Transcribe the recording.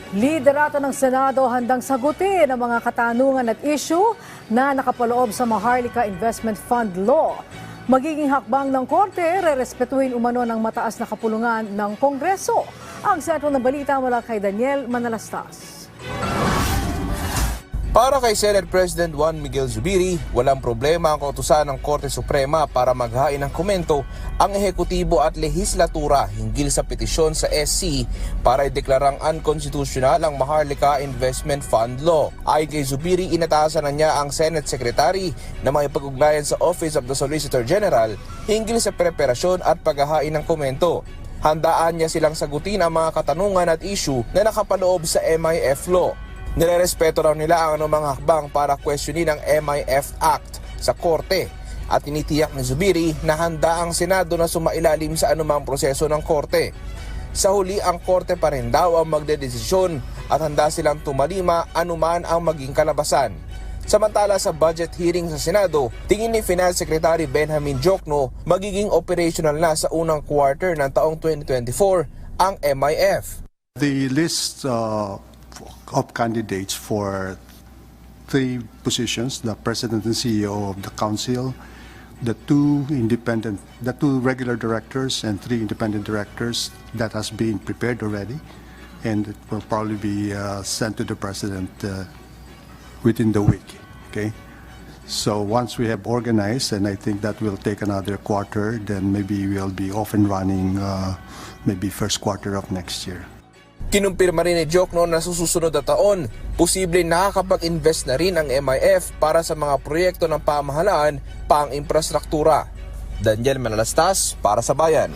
Liderato ng Senado handang sagutin ang mga katanungan at issue na nakapaloob sa Maharlika Investment Fund Law. Magiging hakbang ng Korte, rerespetuhin umano ng mataas na kapulungan ng Kongreso. Ang sentro ng balita mula kay Daniel Manalastas. Para kay Senate President Juan Miguel Zubiri, walang problema ang kautusan ng Korte Suprema para maghain ng komento ang ehekutibo at lehislatura hinggil sa petisyon sa SC para ideklarang unconstitutional ang Maharlika Investment Fund Law. Ayon kay Zubiri, inatasan na niya ang Senate Secretary na makipag-ugnayan sa Office of the Solicitor General hinggil sa preparasyon at paghahain ng komento. Handaan niya silang sagutin ang mga katanungan at issue na nakapaloob sa MIF Law. Nirerespeto raw nila ang anumang hakbang para questionin ang MIF Act sa Korte at tinitiyak ni Zubiri na handa ang Senado na sumailalim sa anumang proseso ng Korte. Sa huli, ang Korte pa rin daw ang magdedesisyon at handa silang tumalima anuman ang maging kalabasan. Samantala sa budget hearing sa Senado, tingin ni Finance Secretary Benjamin Diokno magiging operational na sa unang quarter ng taong 2024 ang MIF. The list of candidates for 3 positions, the President and CEO of the Council, the two regular directors and 3 independent directors, that has been prepared already, and it will probably be sent to the President within the week. Okay, so once we have organized, and I think that will take another quarter, then maybe we'll be off and running maybe first quarter of next year. Kinumpirma rin ni Diokno na susunod na taon, posible nakakapag-invest na rin ang MIF para sa mga proyekto ng pamahalaan pang infrastruktura. Daniel Manalastas para sa Bayan.